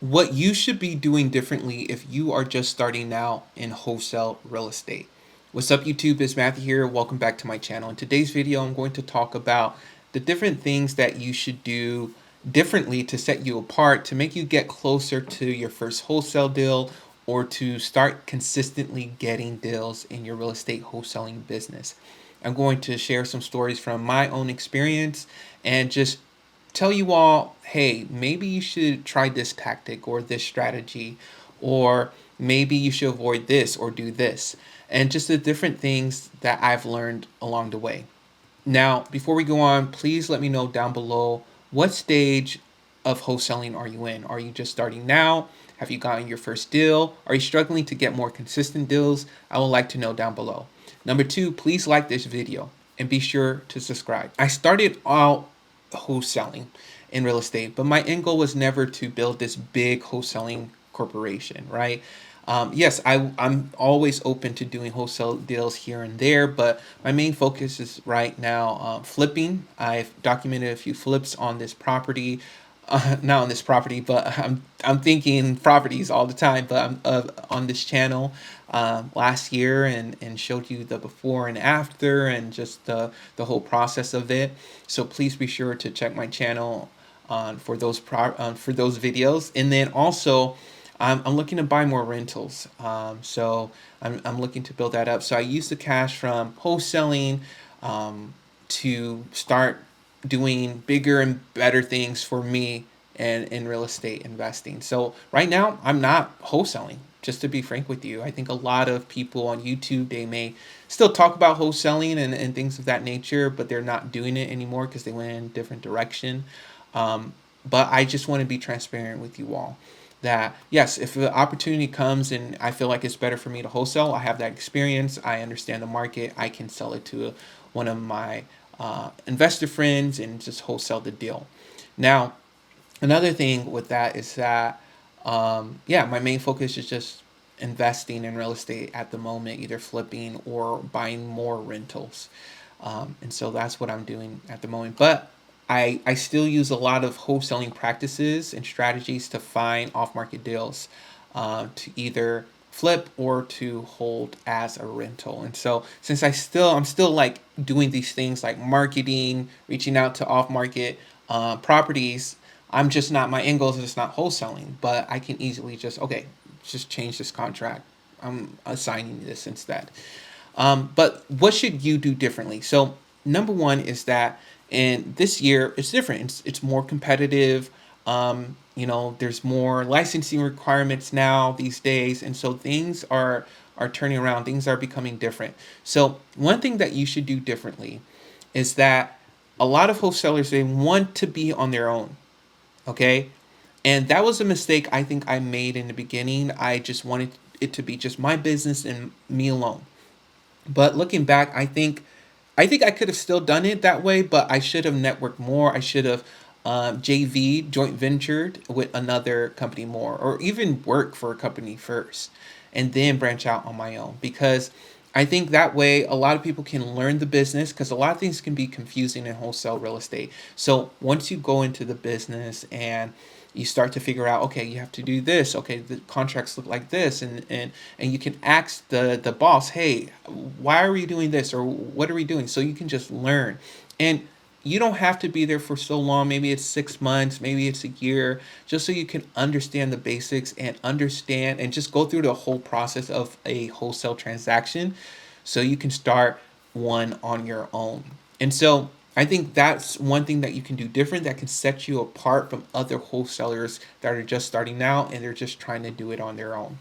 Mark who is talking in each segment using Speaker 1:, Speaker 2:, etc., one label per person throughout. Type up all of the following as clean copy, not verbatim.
Speaker 1: What you should be doing differently if you are just starting out in wholesale real estate. What's up, YouTube? It's Matthew here. Welcome back to my channel. In today's video, I'm going to talk about the different things that you should do differently to set you apart, to make you get closer to your first wholesale deal, or to start consistently getting deals in your real estate wholesaling business. I'm going to share some stories from my own experience and just tell you all, hey, maybe you should try this tactic or this strategy, or maybe you should avoid this or do this, and just the different things that I've learned along the way. Now, before we go on, please let me know down below, what stage of wholesaling are you in? Are you just starting now? Have you gotten your first deal? Are you struggling to get more consistent deals? I would like to know down below. Number two, please like this video and be sure to subscribe. I started out wholesaling in real estate, but my end goal was never to build this big wholesaling corporation, right? Yes, I'm always open to doing wholesale deals here and there, but my main focus is right now flipping. I've documented a few flips on this property, not on this property, but I'm thinking properties all the time. But I'm on this channel last year and showed you the before and after and just the whole process of it. So please be sure to check my channel for those for those videos, and then also. I'm looking to buy more rentals. So I'm looking to build that up. So I use the cash from wholesaling to start doing bigger and better things for me and in real estate investing. So right now I'm not wholesaling. Just to be frank with you, I think a lot of people on YouTube, they may still talk about wholesaling and things of that nature, but they're not doing it anymore because they went in a different direction. But I just want to be transparent with you all that yes, if the opportunity comes and I feel like it's better for me to wholesale, I have that experience, I understand the market, I can sell it to one of my investor friends and just wholesale the deal. Now, another thing with that is that yeah, my main focus is just investing in real estate at the moment, either flipping or buying more rentals. And so that's what I'm doing at the moment. But I still use a lot of wholesaling practices and strategies to find off market deals to either flip or to hold as a rental. And so since I'm still like doing these things like marketing, reaching out to off market properties, I'm just not, my end goal is just not wholesaling, but I can easily just change this contract. I'm assigning this instead. But what should you do differently? So number one is that in this year it's different. It's more competitive. There's more licensing requirements now these days, and so things are turning around. Things are becoming different. So one thing that you should do differently is that a lot of wholesalers, they want to be on their own. Okay, and that was a mistake I think I made in the beginning. I just wanted it to be just my business and me alone. But looking back, I think I could have still done it that way, but I should have networked more. I should have JV, joint ventured with another company more, or even work for a company first and then branch out on my own. Because I think that way a lot of people can learn the business, because a lot of things can be confusing in wholesale real estate. So once you go into the business and you start to figure out, okay, you have to do this, okay, the contracts look like this, and you can ask the boss, hey, why are we doing this, or what are we doing, so you can just learn. And you don't have to be there for so long. Maybe it's 6 months, maybe it's a year, just so you can understand the basics and understand and just go through the whole process of a wholesale transaction, so you can start one on your own. And so I think that's one thing that you can do different that can set you apart from other wholesalers that are just starting out and they're just trying to do it on their own.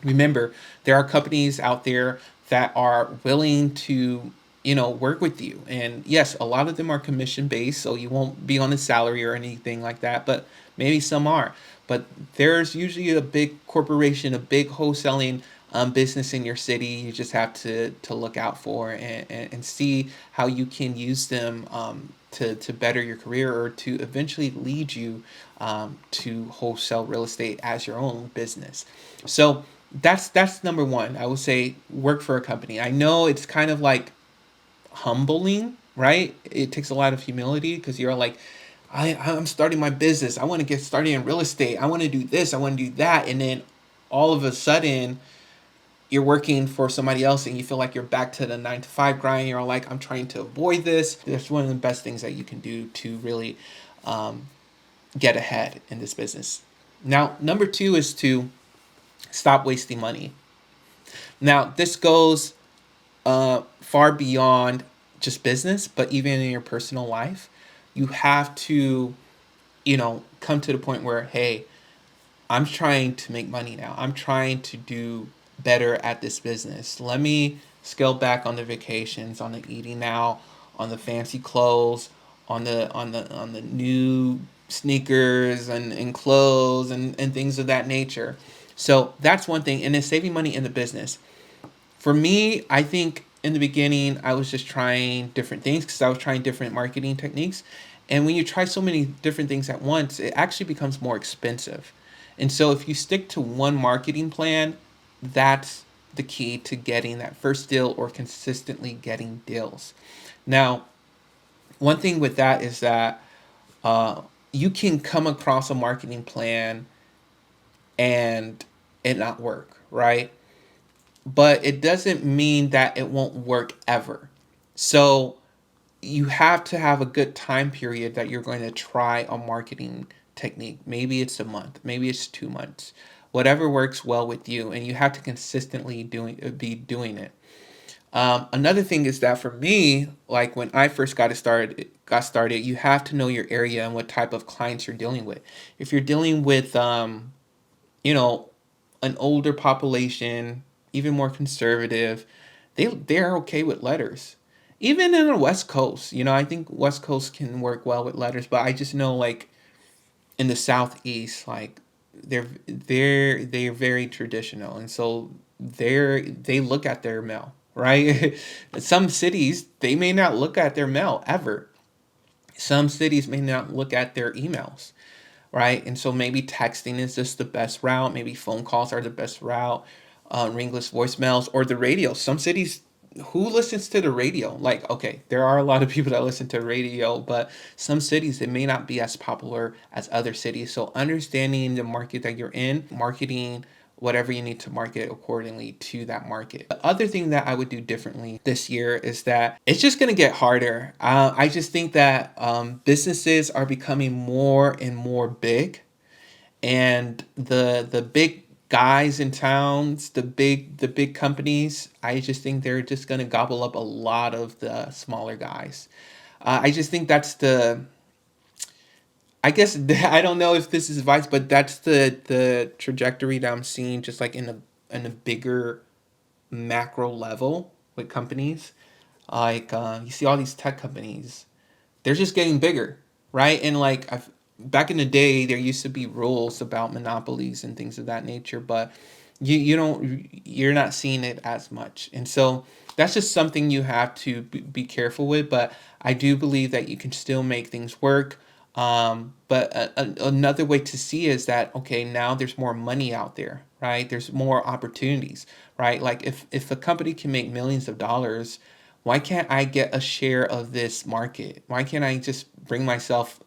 Speaker 1: Remember, there are companies out there that are willing to, work with you. And yes, a lot of them are commission based, so you won't be on a salary or anything like that, but maybe some are. But there's usually a big corporation, a big wholesaling business in your city. You just have to look out for and see how you can use them to better your career, or to eventually lead you to wholesale real estate as your own business. So that's number one. I would say work for a company. I know it's kind of like humbling, right? It takes a lot of humility, because you're like, I'm starting my business. I want to get started in real estate. I want to do this. I want to do that. And then all of a sudden, you're working for somebody else and you feel like you're back to the 9 to 5 grind. You're like, I'm trying to avoid this. That's one of the best things that you can do to really um, get ahead in this business. Now, number two is to stop wasting money. Now, this goes far beyond just business, but even in your personal life, you have to, come to the point where, hey, I'm trying to make money now. I'm trying to do better at this business. Let me scale back on the vacations, on the eating now, on the fancy clothes, on the new sneakers and clothes and things of that nature. So that's one thing. And then saving money in the business. For me, I think in the beginning I was just trying different things because I was trying different marketing techniques. And when you try so many different things at once, it actually becomes more expensive. And so if you stick to one marketing plan, that's the key to getting that first deal or consistently getting deals. Now, one thing with that is that uh, you can come across a marketing plan and it not work, right? But it doesn't mean that it won't work ever. So you have to have a good time period that you're going to try a marketing technique. Maybe it's a month, maybe it's 2 months, whatever works well with you, and you have to consistently be doing it. Another thing is that for me, like when I first got started, you have to know your area and what type of clients you're dealing with. If you're dealing with you know, an older population, even more conservative, they're okay with letters. Even in the West Coast, I think West Coast can work well with letters, but I just know like in the Southeast, like they're very traditional, and so they look at their mail, right? Some cities they may not look at their mail ever. Some cities may not look at their emails, right? And so maybe texting is just the best route. Maybe phone calls are the best route, ringless voicemails, or the radio. Some cities, who listens to the radio? Like, okay, there are a lot of people that listen to radio, but some cities, it may not be as popular as other cities. So understanding the market that you're in, marketing whatever you need to market accordingly to that market. The other thing that I would do differently this year is that it's just going to get harder. I just think that businesses are becoming more and more big, and the big guys in towns, the big companies, I just think they're just going to gobble up a lot of the smaller guys. I just think that's the I guess I don't know if this is advice, but that's the trajectory that I'm seeing, just like in a bigger macro level with companies. Like you see all these tech companies, they're just getting bigger, right? And like back in the day, there used to be rules about monopolies and things of that nature, but you're not seeing it as much, and so that's just something you have to be careful with. But I do believe that you can still make things work. But another way to see is that okay, now there's more money out there, right? There's more opportunities, right? Like if a company can make millions of dollars, why can't I get a share of this market? Why can't I just bring myself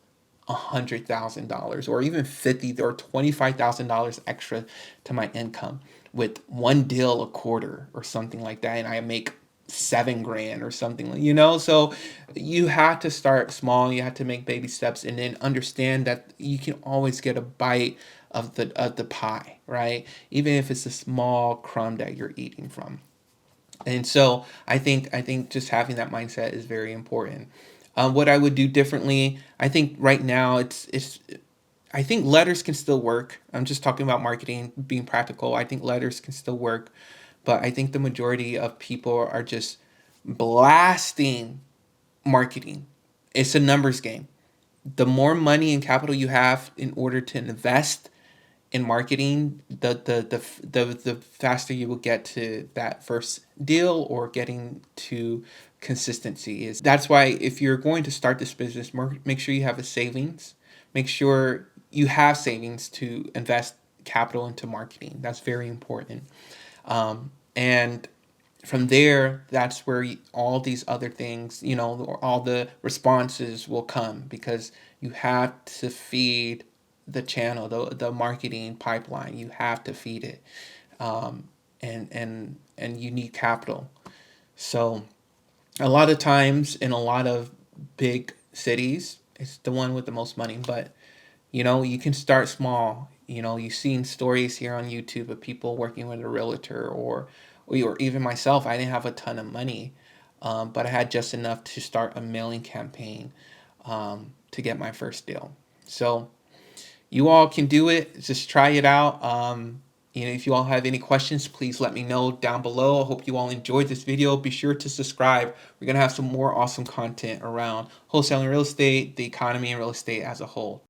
Speaker 1: $100,000 or even 50 or $25,000 extra to my income with one deal a quarter or something like that, and I make 7 grand or something, so you have to start small. You have to make baby steps and then understand that you can always get a bite of the pie, right? Even if it's a small crumb that you're eating from. And so I think just having that mindset is very important. What I would do differently, I think right now it's I think letters can still work. I'm just talking about marketing being practical. I think letters can still work, but I think the majority of people are just blasting marketing. It's a numbers game. The more money and capital you have in order to invest in marketing, the faster you will get to that first deal or getting to consistency. Is that's why if you're going to start this business, make sure you have a savings. Make sure you have savings to invest capital into marketing. That's very important. And From there, that's where all these other things, all the responses will come, because you have to feed the channel, the marketing pipeline. You have to feed it, and you need capital. So a lot of times in a lot of big cities, it's the one with the most money. But you can start small. You've seen stories here on YouTube of people working with a realtor, or even myself. I didn't have a ton of money, but I had just enough to start a mailing campaign, to get my first deal. So you all can do it. Just try it out. If you all have any questions, please let me know down below. I hope you all enjoyed this video. Be sure to subscribe. We're going to have some more awesome content around wholesaling real estate, the economy, and real estate as a whole.